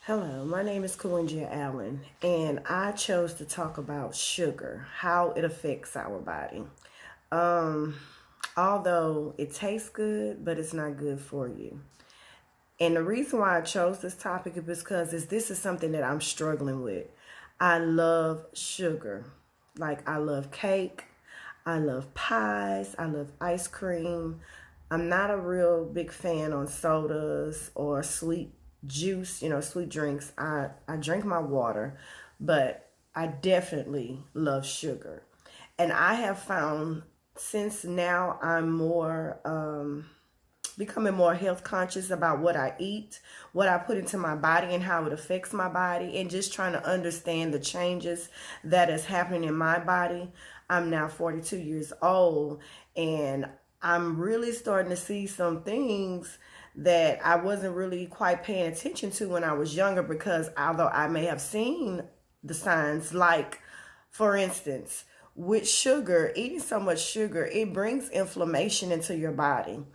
Hello, my name is Kawinja Allen, and I chose to talk about sugar, how it affects our body. Um, Although it tastes good, but it's not good for you. And the reason why I chose this topic is because this is something that I'm struggling with. I love sugar. Like, I love cake, I love pies, I love ice cream. I'm not a real big fan on sodas or sweet juice, sweet drinks. I drink my water, but I definitely love sugar. And I have found since now I'm more becoming more health conscious about what I eat, what I put into my body and how it affects my body, and just trying to understand the changes that is happening in my body. I'm now 42 years old, and I'm really starting to see some things that I wasn't really quite paying attention to when I was younger, because although I may have seen the signs, like for instance, with sugar, eating so much sugar, it brings inflammation into your body.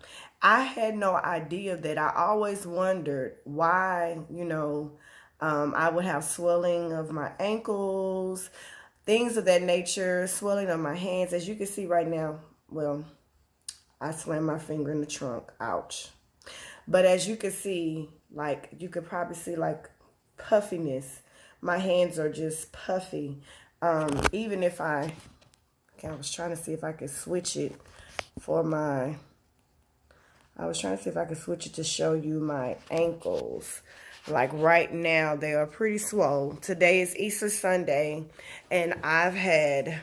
I had no idea that. I always wondered why, I would have swelling of my ankles, things of that nature, swelling of my hands. As you can see right now, well, I slammed my finger in the trunk. Ouch. But as you can see, like, you could probably see like puffiness. My hands are just puffy. Even if okay, I was trying to see if I could switch it for my I was trying to see if I could switch it to show you my ankles. Like right now, they are pretty swole. Today is Easter Sunday, and I've had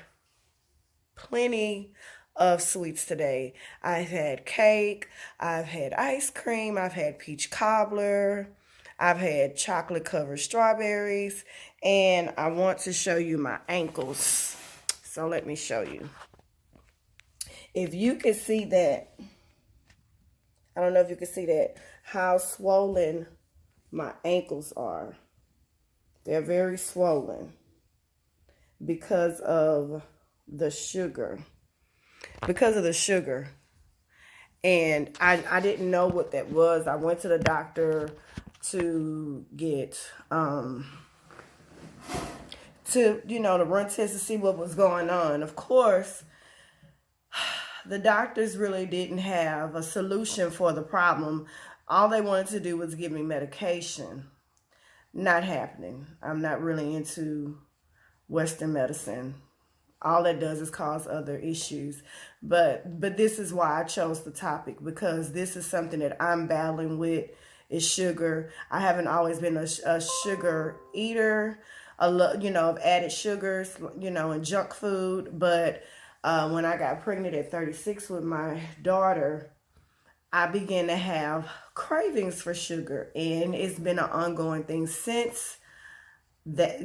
plenty of sweets today. I've had cake, I've had ice cream, I've had peach cobbler, I've had chocolate covered strawberries, and I want to show you my ankles. So let me show you. If you can see that, I don't know if you can see that, how swollen my ankles are. They're very swollen because of the sugar. Because of the sugar. And I didn't know what that was. I went to the doctor to get, to run tests to see what was going on. Of course, the doctors really didn't have a solution for the problem. All they wanted to do was give me medication. Not happening. I'm not really into Western medicine. All that does is cause other issues. But this is why I chose the topic, because this is something that I'm battling with, is sugar. I haven't always been a sugar eater, of added sugars, and junk food. But when I got pregnant at 36 with my daughter, I began to have cravings for sugar, and it's been an ongoing thing since that.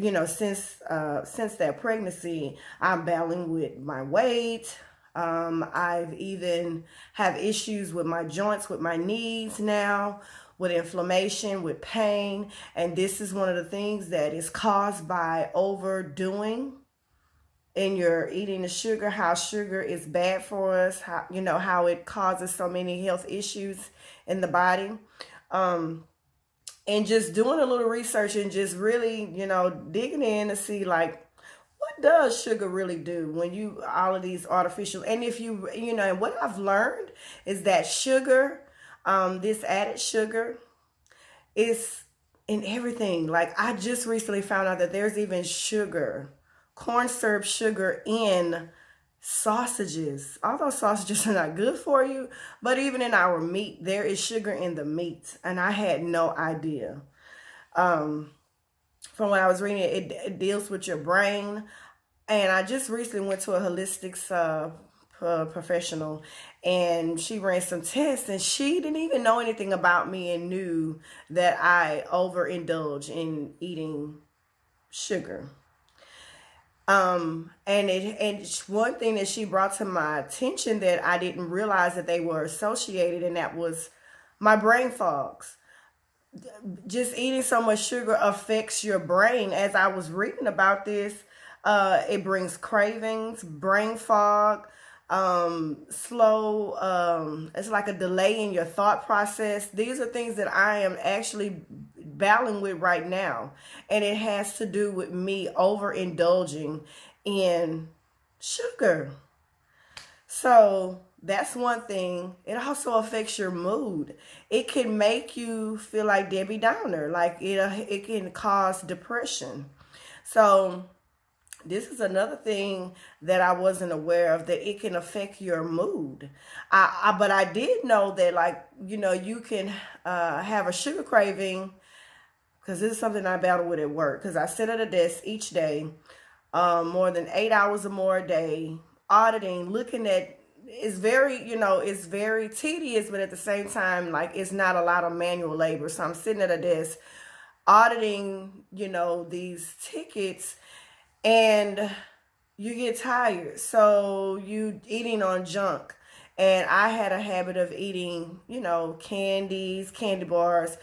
Since that pregnancy. I'm battling with my weight. I've even have issues with my joints, with my knees now, with inflammation, with pain, and this is one of the things that is caused by overdoing and you're eating the sugar, how sugar is bad for us, how it causes so many health issues in the body. And just doing a little research and just really, digging in to see, like, what does sugar really do when you, all of these artificial, and if you, and what I've learned is that sugar, this added sugar, is in everything. Like, I just recently found out that there's even sugar, corn syrup sugar in sausages. Although sausages are not good for you, but even in our meat, there is sugar in the meat. And I had no idea. From what I was reading, it deals with your brain. And I just recently went to a holistics professional, and she ran some tests, and she didn't even know anything about me and knew that I overindulge in eating sugar. And one thing that she brought to my attention that I didn't realize that they were associated, and that was my brain fogs. Just eating so much sugar affects your brain. As I was reading about this, it brings cravings, brain fog, slow, it's like a delay in your thought process. These are things that I am actually battling with right now. And it has to do with me overindulging in sugar. So that's one thing. It also affects your mood. It can make you feel like Debbie Downer. Like it can cause depression. So this is another thing that I wasn't aware of, that it can affect your mood. But I did know that, like, you can have a sugar craving, because this is something I battle with at work. Because I sit at a desk each day, more than 8 hours or more a day, auditing, looking at. It's very, it's very tedious, but at the same time, like, it's not a lot of manual labor. So I'm sitting at a desk auditing, these tickets, and you get tired. So you eating on junk. And I had a habit of eating, candies, candy bars.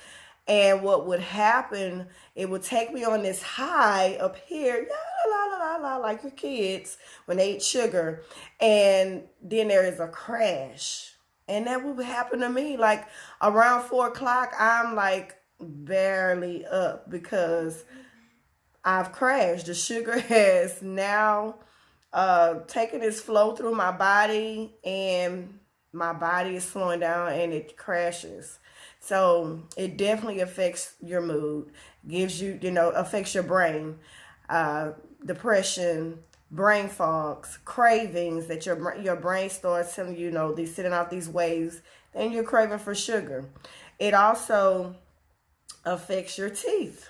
And what would happen, it would take me on this high up here, la la la la la, like your kids when they eat sugar. And then there is a crash. And that would happen to me. Like around 4 o'clock, I'm like barely up because I've crashed. The sugar has now taken its flow through my body, and my body is slowing down and it crashes. So it definitely affects your mood, gives you, affects your brain, depression, brain fogs, cravings, that your brain starts telling you, these sending out these waves, and you're craving for sugar. It also affects your teeth.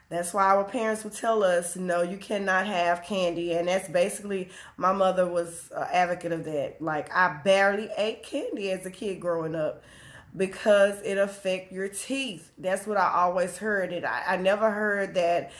That's why our parents would tell us, no, you cannot have candy. And that's basically, my mother was an advocate of that. Like, I barely ate candy as a kid growing up because it affects your teeth. That's what I always heard. I never heard that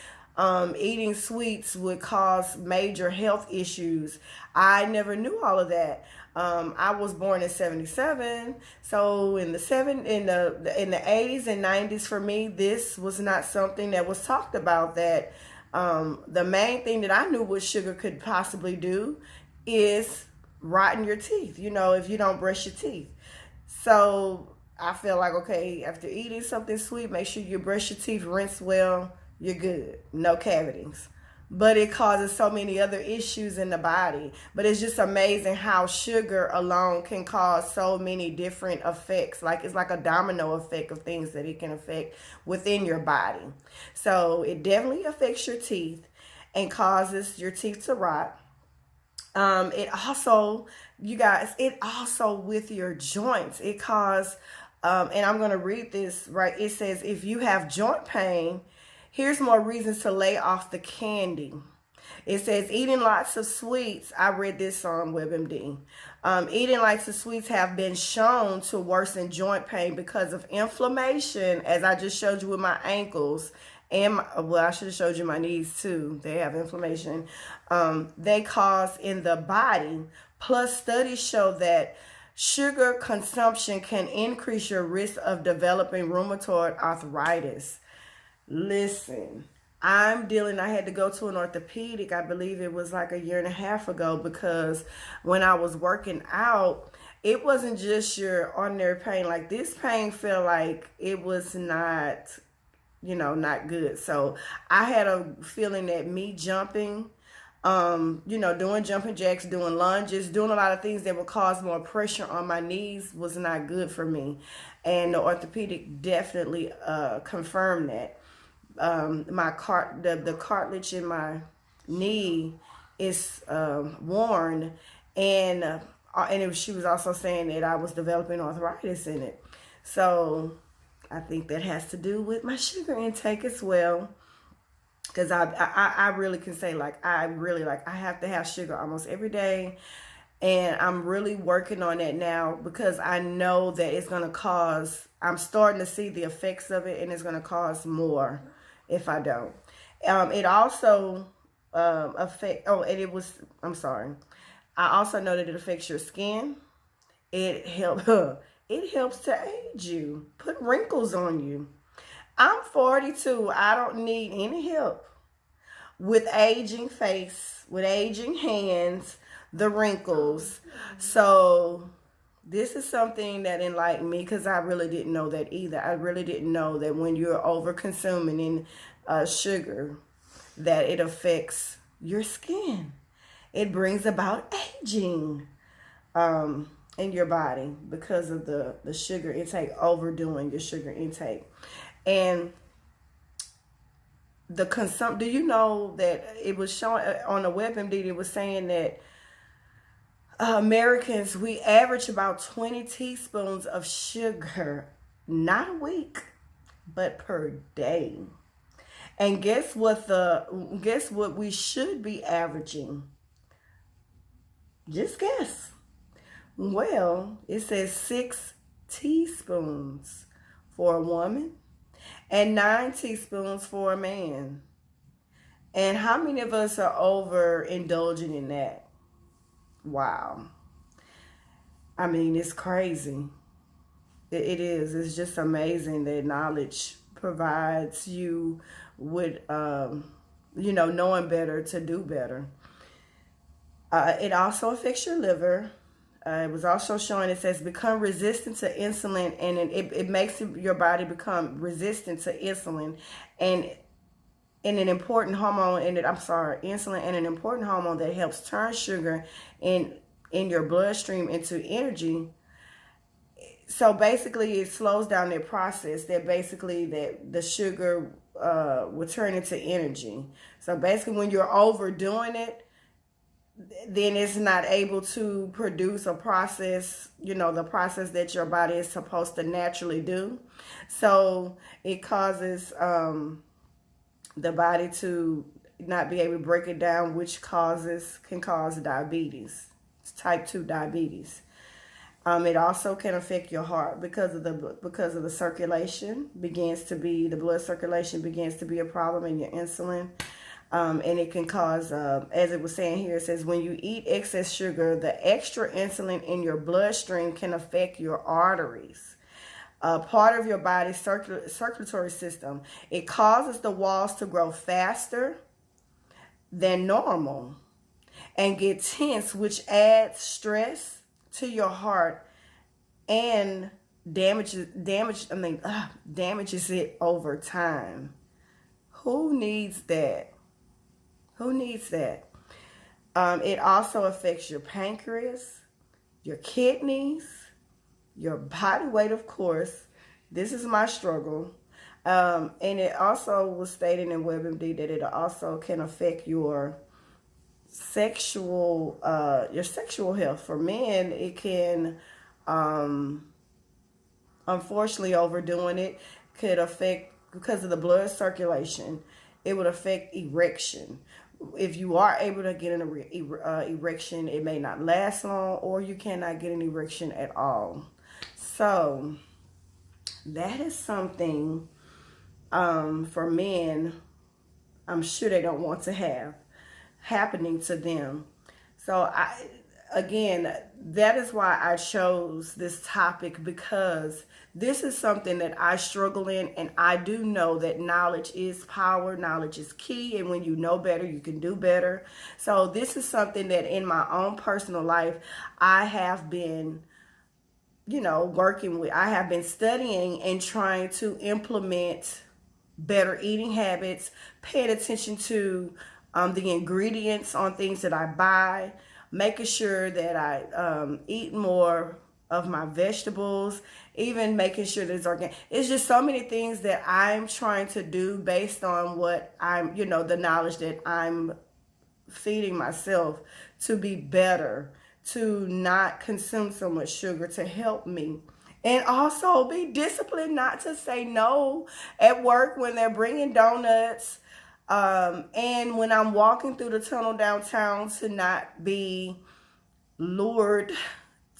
eating sweets would cause major health issues. I never knew all of that. I was born in 77, so in the 80s and 90s, for me, this was not something that was talked about. That the main thing that I knew what sugar could possibly do is rotten your teeth, if you don't brush your teeth. So I feel like, okay, after eating something sweet, make sure you brush your teeth, rinse well, you're good, no cavities. But it causes so many other issues in the body. But it's just amazing how sugar alone can cause so many different effects. Like, it's like a domino effect of things that it can affect within your body. So it definitely affects your teeth and causes your teeth to rot. It also, you guys, it also with your joints. It causes, and I'm going to read this, right? It says, if you have joint pain, here's more reasons to lay off the candy. It says eating lots of sweets. I read this on WebMD. Eating lots of sweets have been shown to worsen joint pain because of inflammation, as I just showed you with my ankles. And I should have showed you my knees too. They have inflammation. They cause in the body. Plus, studies show that sugar consumption can increase your risk of developing rheumatoid arthritis. Listen, I had to go to an orthopedic, I believe it was like 1.5 years ago, because when I was working out, it wasn't just your ordinary pain. Like, this pain felt like it was not, not good. So I had a feeling that me jumping, doing jumping jacks, doing lunges, doing a lot of things that would cause more pressure on my knees was not good for me. And the orthopedic definitely confirmed that. The cartilage in my knee is worn, and she was also saying that I was developing arthritis in it. So I think that has to do with my sugar intake as well, because I really can say, I have to have sugar almost every day. And I'm really working on that now, because I know that it's going to cause, I'm starting to see the effects of it, and it's going to cause more if I don't. It also I also know that it affects your skin. It helps to age you, put wrinkles on you. I'm 42. I don't need any help with aging face, with aging hands, the wrinkles. So This is something that enlightened me because I really didn't know that either. I really didn't know that when you're over consuming in sugar, that it affects your skin. It brings about aging in your body because of the sugar intake, overdoing your sugar intake. And do you know that it was shown on the WebMD, it was saying that Americans, we average about 20 teaspoons of sugar, not a week, but per day. And guess what we should be averaging? Just guess. Well, it says 6 teaspoons for a woman and 9 teaspoons for a man. And how many of us are overindulging in that? Wow. I mean, it's crazy. It is. It's just amazing that knowledge provides you with, knowing better to do better. It also affects your liver. It was also showing, it says, become resistant to insulin, and it makes your body become resistant to insulin, and an important hormone insulin, and an important hormone that helps turn sugar in your bloodstream into energy. So basically, it slows down that process. That basically that the sugar will turn into energy. So basically, when you're overdoing it, then it's not able to produce a process, the process that your body is supposed to naturally do. So it causes the body to not be able to break it down, which can cause diabetes, type 2 diabetes. It also can affect your heart because of the circulation the blood circulation begins to be a problem in your insulin. And it can cause, as it was saying here, it says when you eat excess sugar, the extra insulin in your bloodstream can affect your arteries, part of your body's circulatory system. It causes the walls to grow faster than normal and get tense, which adds stress to your heart and damages it over time. Who needs that? Who needs that? It also affects your pancreas, your kidneys, your body weight, of course. This is my struggle. And it also was stated in WebMD that it also can affect your sexual health. For men, it can, unfortunately, overdoing it could affect, because of the blood circulation, it would affect erection. If you are able to get an erection, it may not last long, or you cannot get an erection at all. So that is something for men, I'm sure they don't want to have happening to them. So that is why I chose this topic, because this is something that I struggle in, and I do know that knowledge is power, knowledge is key, and when you know better, you can do better. So this is something that in my own personal life, I have been, working with. I have been studying and trying to implement better eating habits, paying attention to the ingredients on things that I buy, making sure that I eat more of my vegetables, even making sure that it's organic. It's just so many things that I'm trying to do based on what the knowledge that I'm feeding myself to be better, to not consume so much sugar, to help me. And also be disciplined not to say no at work when they're bringing donuts. And when I'm walking through the tunnel downtown, to not be lured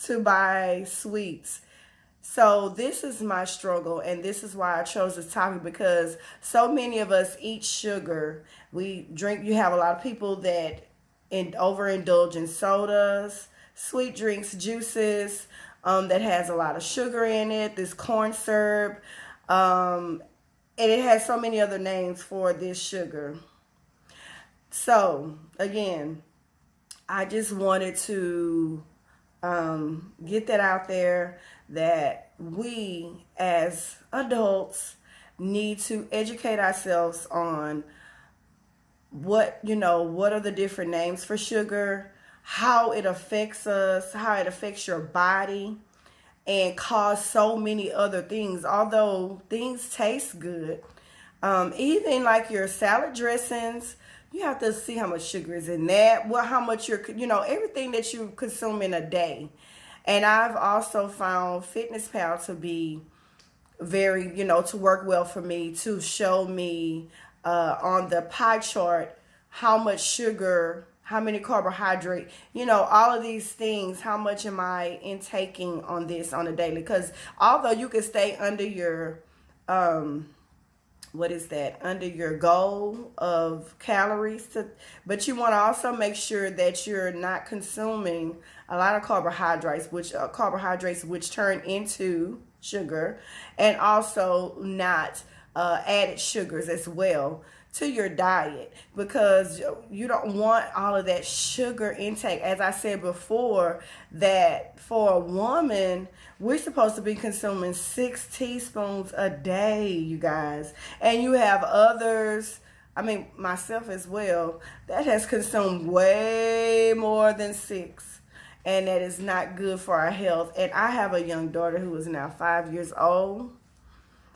to buy sweets. So this is my struggle, and this is why I chose this topic, because so many of us eat sugar. You have a lot of people that overindulge in sodas, sweet drinks, juices, that has a lot of sugar in it, this corn syrup, and it has so many other names for this sugar. So again, I just wanted to get that out there, that we as adults need to educate ourselves on what are the different names for sugar, how it affects us, how it affects your body, and cause so many other things. Although things taste good, even like your salad dressings, you have to see how much sugar is in that, well, how much everything that you consume in a day. And I've also found Fitness Pal to be very, to work well for me, to show me on the pie chart how much sugar, how many carbohydrate, all of these things, how much am I intaking on this on a daily? Because although you can stay under your under your goal of calories, but you want to also make sure that you're not consuming a lot of carbohydrates, which turn into sugar, and also not added sugars as well to your diet, because you don't want all of that sugar intake. As I said before, that for a woman, we're supposed to be consuming 6 teaspoons a day, you guys. And you have others, myself as well, that has consumed way more than 6. And that is not good for our health. And I have a young daughter who is now 5 years old.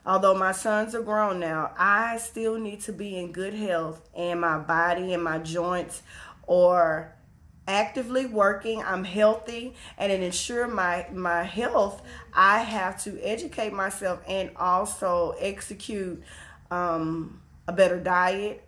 Although my sons are grown now, I still need to be in good health, and my body and my joints are actively working. I'm healthy, and to ensure my health, I have to educate myself and also execute a better diet.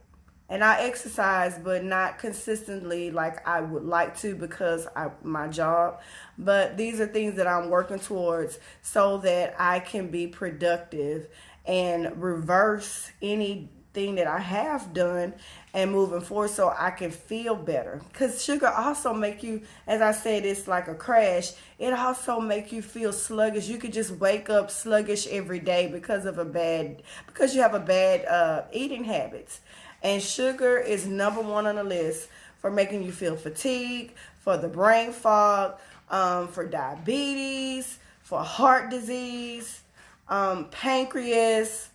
And I exercise, but not consistently like I would like to, because my job. But these are things that I'm working towards so that I can be productive and reverse anything that I have done and moving forward, so I can feel better. Because sugar also make you, as I said, it's like a crash. It also make you feel sluggish. You could just wake up sluggish every day because you have a bad eating habits. And sugar is number 1 on the list for making you feel fatigued, for the brain fog, for diabetes, for heart disease, pancreas,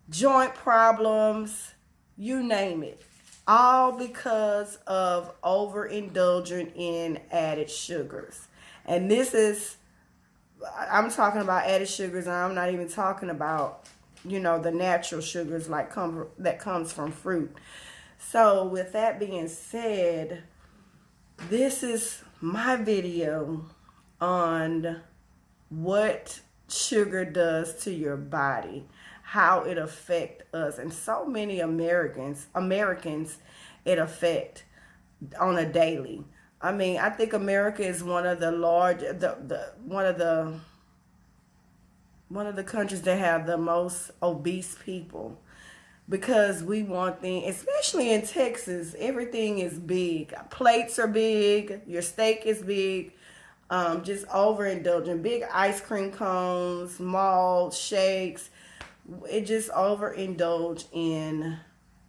joint problems, you name it. All because of overindulging in added sugars. And I'm talking about added sugars, and I'm not even talking about the natural sugars that comes from fruit. So with that being said, this is my video on what sugar does to your body, how it affects us, and so many Americans it affect on a daily. I think America is one of the one of the countries that have the most obese people, because we want things, especially in Texas, everything is big. Plates are big, your steak is big, just overindulging. Big ice cream cones, malt shakes. It just overindulge in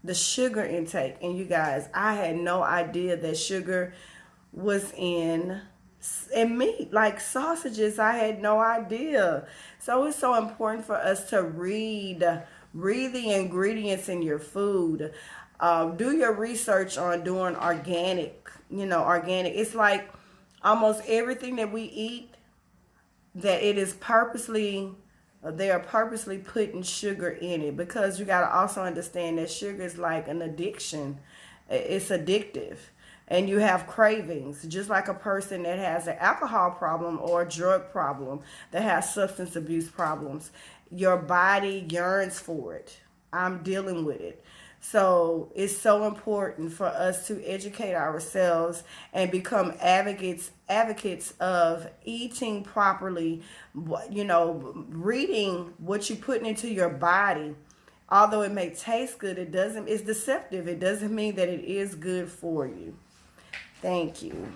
the sugar intake. And you guys, I had no idea that sugar was in meat, like sausages. I had no idea. So it's so important for us to read the ingredients in your food. Do your research on doing organic. Organic. It's like almost everything that we eat, that it is they are purposely putting sugar in it, because you got to also understand that sugar is like an addiction. It's addictive. And you have cravings, just like a person that has an alcohol problem or a drug problem, that has substance abuse problems. Your body yearns for it. I'm dealing with it. So it's so important for us to educate ourselves and become advocates of eating properly, reading what you're putting into your body. Although it may taste good, it's deceptive. It doesn't mean that it is good for you. Thank you.